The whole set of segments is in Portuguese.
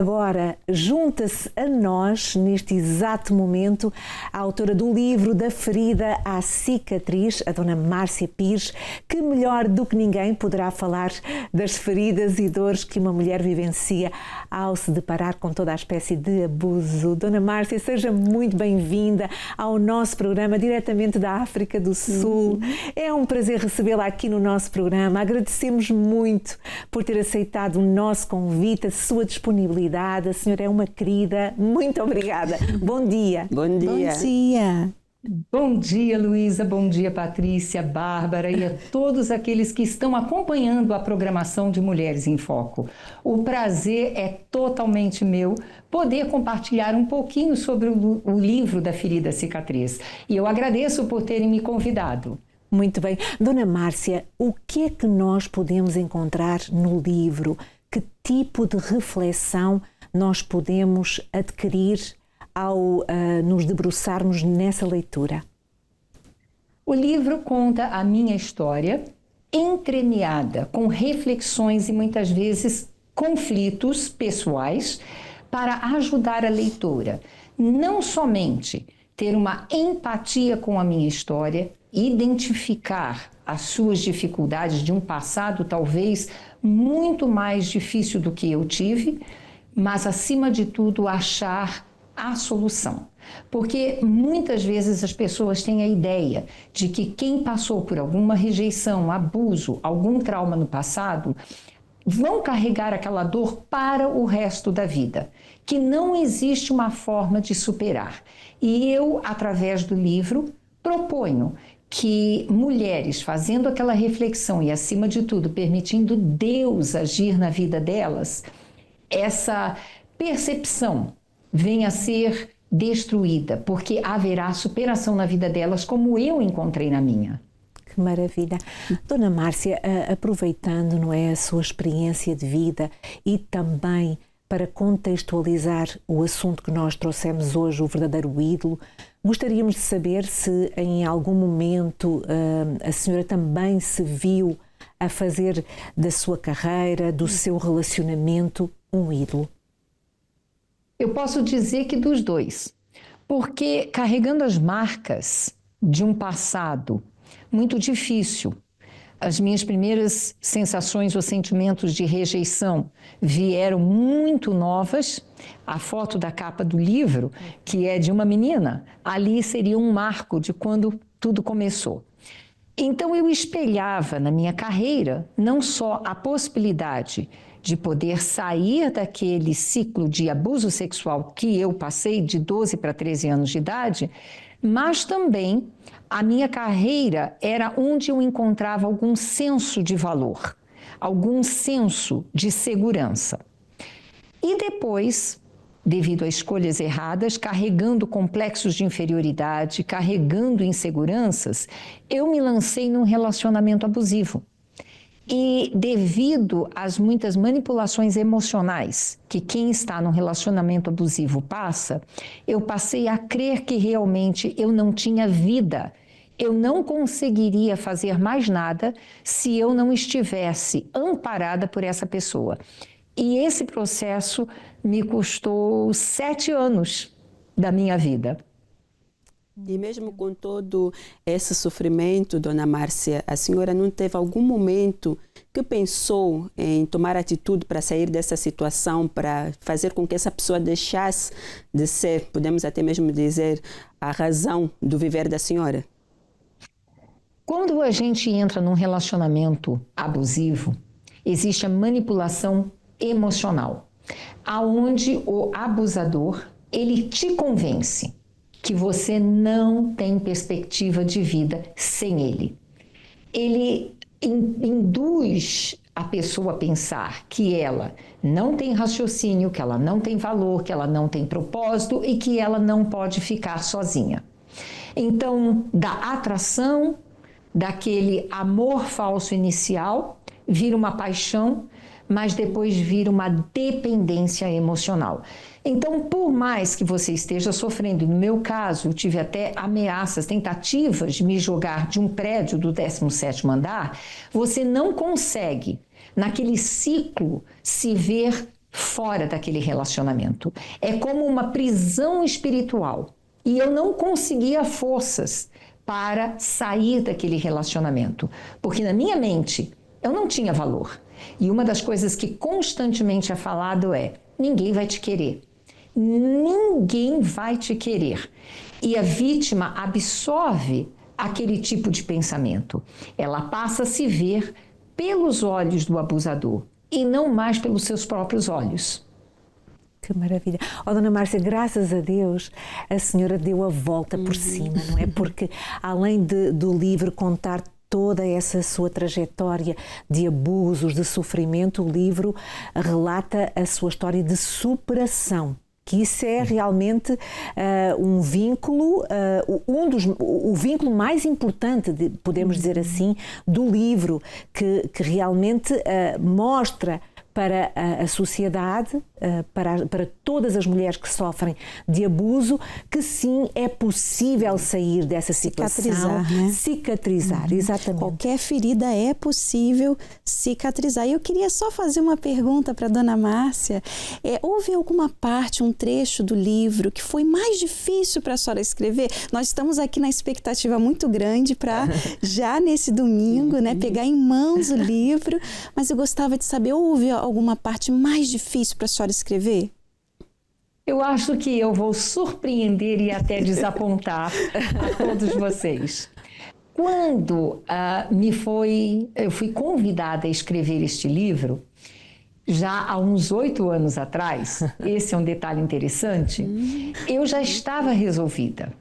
Agora, junta-se a nós, neste exato momento, a autora do livro Da Ferida à Cicatriz, a dona Márcia Pires, que melhor do que ninguém poderá falar das feridas e dores que uma mulher vivencia ao se deparar com toda a espécie de abuso. Dona Márcia, seja muito bem-vinda ao nosso programa, diretamente da África do Sul. É um prazer recebê-la aqui no nosso programa. Agradecemos muito por ter aceitado o nosso convite, a sua disponibilidade. A senhora é uma querida. Muito obrigada. Bom dia. Bom dia. Bom dia. Bom dia, Luísa. Bom dia, Patrícia, Bárbara e a todos aqueles que estão acompanhando a programação de Mulheres em Foco. O prazer é totalmente meu poder compartilhar um pouquinho sobre o livro Da Ferida à Cicatriz. E eu agradeço por terem me convidado. Muito bem. Dona Márcia, o que é que nós podemos encontrar no livro? Que tipo de reflexão nós podemos adquirir ao nos debruçarmos nessa leitura? O livro conta a minha história, entremeada com reflexões e muitas vezes conflitos pessoais, para ajudar a leitora não somente ter uma empatia com a minha história, identificar as suas dificuldades de um passado talvez muito mais difícil do que eu tive, mas acima de tudo achar a solução. Porque muitas vezes as pessoas têm a ideia de que quem passou por alguma rejeição, abuso, algum trauma no passado, vão carregar aquela dor para o resto da vida, que não existe uma forma de superar. E eu, através do livro, proponho que mulheres fazendo aquela reflexão e, acima de tudo, permitindo Deus agir na vida delas, essa percepção venha a ser destruída, porque haverá superação na vida delas, como eu encontrei na minha. Que maravilha. Dona Márcia, aproveitando, não é, a sua experiência de vida e também para contextualizar o assunto que nós trouxemos hoje, o verdadeiro ídolo, gostaríamos de saber se em algum momento a senhora também se viu a fazer da sua carreira, do seu relacionamento, um ídolo. Eu posso dizer que dos dois, porque carregando as marcas de um passado muito difícil, as minhas primeiras sensações ou sentimentos de rejeição vieram muito novas. A foto da capa do livro, que é de uma menina, ali seria um marco de quando tudo começou. Então eu espelhava na minha carreira não só a possibilidade de poder sair daquele ciclo de abuso sexual que eu passei de 12 para 13 anos de idade, mas também a minha carreira era onde eu encontrava algum senso de valor, algum senso de segurança. E depois, devido a escolhas erradas, carregando complexos de inferioridade, carregando inseguranças, eu me lancei num relacionamento abusivo. E devido às muitas manipulações emocionais que quem está num relacionamento abusivo passa, eu passei a crer que realmente eu não tinha vida. Eu não conseguiria fazer mais nada se eu não estivesse amparada por essa pessoa. E esse processo me custou 7 anos da minha vida. E mesmo com todo esse sofrimento, dona Márcia, a senhora não teve algum momento que pensou em tomar atitude para sair dessa situação, para fazer com que essa pessoa deixasse de ser, podemos até mesmo dizer, a razão do viver da senhora? Quando a gente entra num relacionamento abusivo, existe a manipulação emocional, aonde o abusador, ele te convence que você não tem perspectiva de vida sem ele. Ele induz a pessoa a pensar que ela não tem raciocínio, que ela não tem valor, que ela não tem propósito e que ela não pode ficar sozinha. Então, da atração, daquele amor falso inicial, vira uma paixão, mas depois vira uma dependência emocional. Então, por mais que você esteja sofrendo, no meu caso, eu tive até ameaças, tentativas de me jogar de um prédio do 17º andar, você não consegue, naquele ciclo, se ver fora daquele relacionamento. É como uma prisão espiritual. E eu não conseguia forças para sair daquele relacionamento, porque na minha mente eu não tinha valor. E uma das coisas que constantemente é falado é: ninguém vai te querer. Ninguém vai te querer. E a vítima absorve aquele tipo de pensamento. Ela passa a se ver pelos olhos do abusador e não mais pelos seus próprios olhos. Que maravilha. Oh, Dona Márcia, graças a Deus a senhora deu a volta por cima, não é? Porque além do livro contar toda essa sua trajetória de abusos, de sofrimento, o livro relata a sua história de superação. Que isso é realmente um vínculo, o vínculo mais importante, podemos dizer assim, do livro, que realmente mostra para a sociedade, para todas as mulheres que sofrem de abuso, que sim, é possível sair dessa situação. Cicatrizar, né? Cicatrizar, exatamente. Qualquer ferida é possível cicatrizar. E eu queria só fazer uma pergunta para a Dona Márcia. Houve alguma parte, um trecho do livro que foi mais difícil para a senhora escrever? Nós estamos aqui na expectativa muito grande para já nesse domingo, né, pegar em mãos o livro, mas eu gostava de saber, houve alguma parte mais difícil para a senhora escrever? Eu acho que eu vou surpreender e até desapontar a todos vocês. Quando eu fui convidada a escrever este livro, já há uns 8 anos atrás, esse é um detalhe interessante, eu já estava resolvida.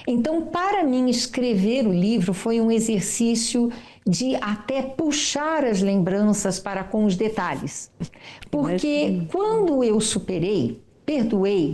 Então, para mim, escrever o livro foi um exercício de até puxar as lembranças para com os detalhes. Porque quando eu superei,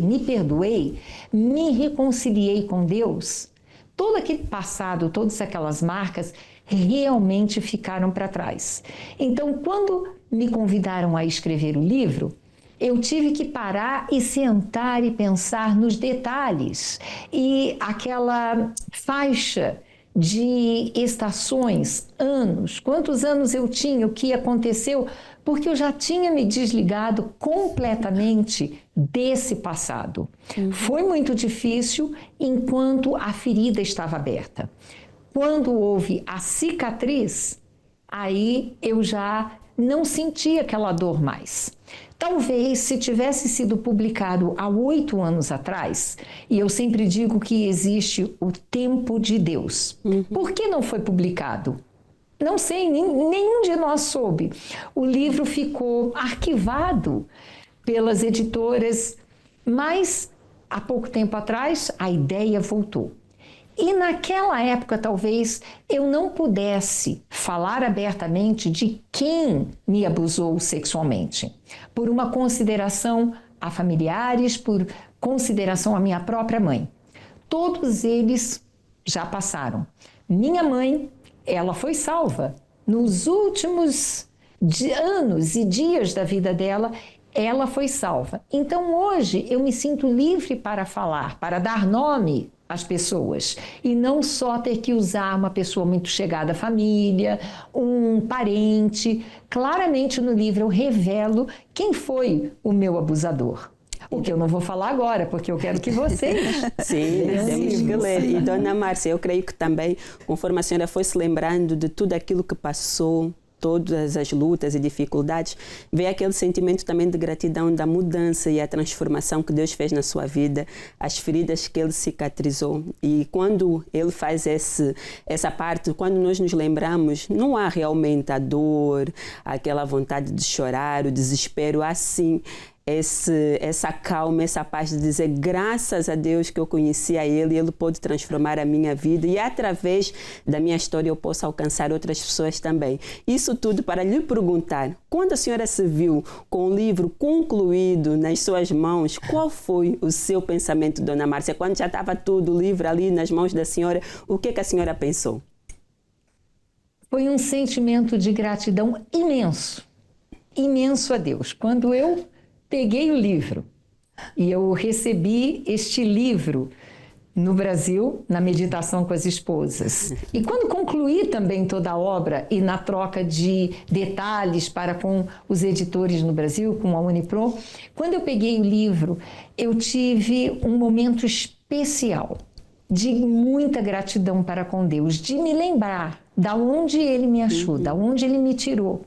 me perdoei, me reconciliei com Deus, todo aquele passado, todas aquelas marcas realmente ficaram para trás. Então, quando me convidaram a escrever o livro, eu tive que parar e sentar e pensar nos detalhes. E aquela faixa de estações, anos, quantos anos eu tinha, o que aconteceu, porque eu já tinha me desligado completamente desse passado. Foi muito difícil enquanto a ferida estava aberta. Quando houve a cicatriz, aí eu já não senti aquela dor mais. Talvez se tivesse sido publicado há 8 anos atrás, e eu sempre digo que existe o tempo de Deus. Por que não foi publicado? Não sei, nenhum de nós soube. O livro ficou arquivado pelas editoras, mas há pouco tempo atrás a ideia voltou. E naquela época, talvez, eu não pudesse falar abertamente de quem me abusou sexualmente, por uma consideração a familiares, por consideração à minha própria mãe. Todos eles já passaram. Minha mãe, ela foi salva. Nos últimos anos e dias da vida dela, ela foi salva. Então, hoje, eu me sinto livre para falar, para dar nome às pessoas, e não só ter que usar uma pessoa muito chegada à família, um parente. Claramente no livro eu revelo quem foi o meu abusador. O que eu não vou falar agora, porque eu quero que vocês... Sim, temos que ler. E Dona Márcia, eu creio que também, conforme a senhora foi se lembrando de tudo aquilo que passou, todas as lutas e dificuldades, vem aquele sentimento também de gratidão da mudança e a transformação que Deus fez na sua vida, as feridas que Ele cicatrizou. E quando Ele faz essa parte, quando nós nos lembramos, não há realmente a dor, aquela vontade de chorar, o desespero, há sim essa calma, essa paz de dizer graças a Deus que eu conheci a Ele e Ele pôde transformar a minha vida e através da minha história eu posso alcançar outras pessoas também. Isso tudo para lhe perguntar, quando a senhora se viu com o livro concluído nas suas mãos, qual foi o seu pensamento, Dona Márcia? Quando já estava tudo o livro ali nas mãos da senhora, o que a senhora pensou? Foi um sentimento de gratidão imenso, imenso a Deus. Quando eu peguei o livro e eu recebi este livro no Brasil, na meditação com as esposas. E quando concluí também toda a obra e na troca de detalhes para com os editores no Brasil, com a Unipro, quando eu peguei o livro, eu tive um momento especial de muita gratidão para com Deus, de me lembrar da onde Ele me achou, da onde Ele me tirou.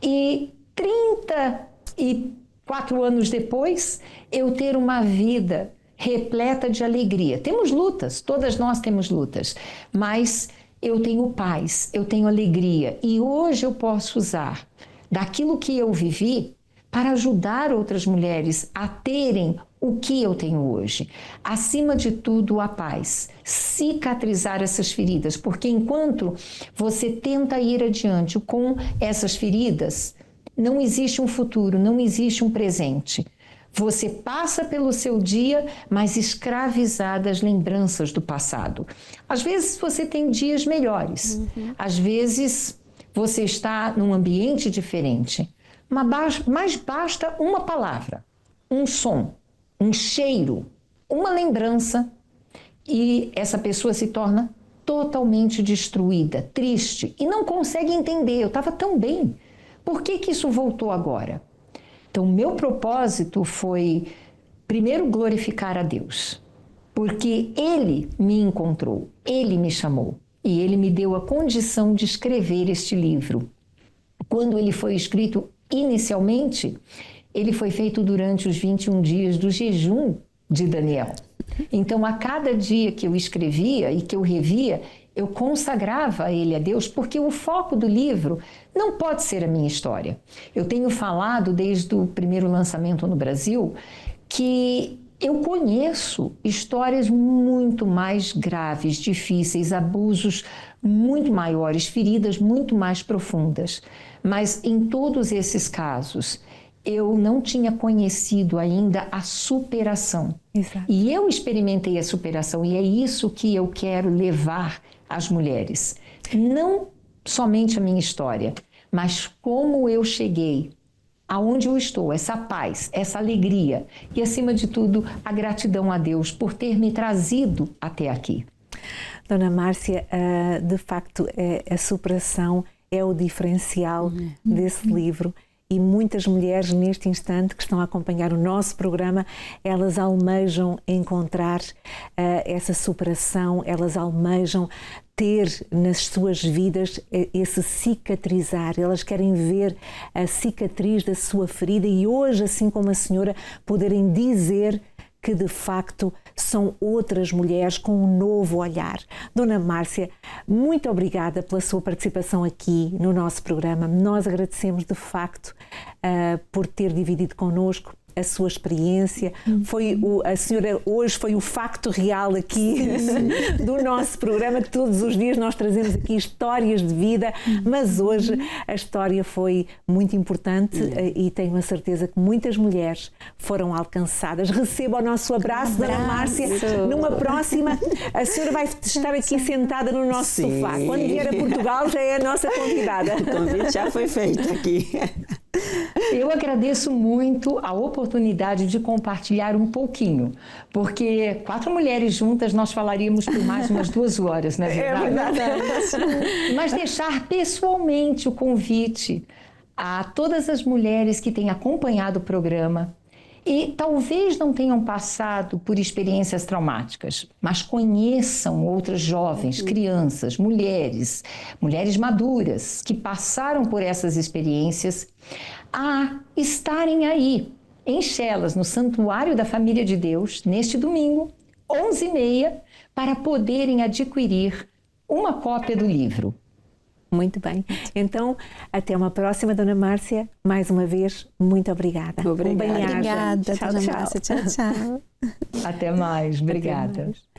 E 34 anos depois, eu ter uma vida repleta de alegria. Temos lutas, todas nós temos lutas, mas eu tenho paz, eu tenho alegria e hoje eu posso usar daquilo que eu vivi para ajudar outras mulheres a terem o que eu tenho hoje. Acima de tudo, a paz. Cicatrizar essas feridas, porque enquanto você tenta ir adiante com essas feridas, não existe um futuro, não existe um presente. Você passa pelo seu dia, mas escravizada das lembranças do passado. Às vezes você tem dias melhores, às vezes você está num ambiente diferente, mas basta uma palavra, um som, um cheiro, uma lembrança e essa pessoa se torna totalmente destruída, triste e não consegue entender. Eu estava tão bem, por que isso voltou agora? Então, o meu propósito foi, primeiro, glorificar a Deus, porque Ele me encontrou, Ele me chamou e Ele me deu a condição de escrever este livro. Quando ele foi escrito inicialmente, ele foi feito durante os 21 dias do jejum de Daniel. Então, a cada dia que eu escrevia e que eu revia, eu consagrava ele a Deus, porque o foco do livro não pode ser a minha história. Eu tenho falado desde o primeiro lançamento no Brasil que eu conheço histórias muito mais graves, difíceis, abusos muito maiores, feridas muito mais profundas. Mas em todos esses casos, eu não tinha conhecido ainda a superação. Exato. E eu experimentei a superação e é isso que eu quero levar às mulheres. Não somente a minha história, mas como eu cheguei, aonde eu estou, essa paz, essa alegria e, acima de tudo, a gratidão a Deus por ter me trazido até aqui. Dona Márcia, de facto, a superação é o diferencial desse livro. E muitas mulheres neste instante que estão a acompanhar o nosso programa, elas almejam encontrar essa superação, elas almejam ter nas suas vidas esse cicatrizar, elas querem ver a cicatriz da sua ferida e hoje, assim como a senhora, poderem dizer que de facto são outras mulheres com um novo olhar. Dona Márcia, muito obrigada pela sua participação aqui no nosso programa. Nós agradecemos de facto por ter dividido connosco a sua experiência. A senhora hoje foi o facto real aqui do nosso programa, que todos os dias nós trazemos aqui histórias de vida, mas hoje a história foi muito importante e tenho a certeza que muitas mulheres foram alcançadas. Receba o nosso abraço, Dona Márcia. Numa próxima, a senhora vai estar aqui sentada no nosso sofá. Quando vier a Portugal já é a nossa convidada. O convite já foi feito aqui. Eu agradeço muito a oportunidade de compartilhar um pouquinho, porque 4 mulheres juntas nós falaríamos por mais umas 2 horas, não é verdade? É verdade. Mas deixar pessoalmente o convite a todas as mulheres que têm acompanhado o programa e talvez não tenham passado por experiências traumáticas, mas conheçam outras jovens, crianças, mulheres maduras que passaram por essas experiências, a estarem aí, em Chelas, no Santuário da Família de Deus, neste domingo, 11h30, para poderem adquirir uma cópia do livro. Muito bem. Então, até uma próxima, Dona Márcia. Mais uma vez, muito obrigada. Obrigada. Obrigada, Tchau, Dona tchau. Márcia. Tchau, tchau. Até mais. Obrigada. Até mais.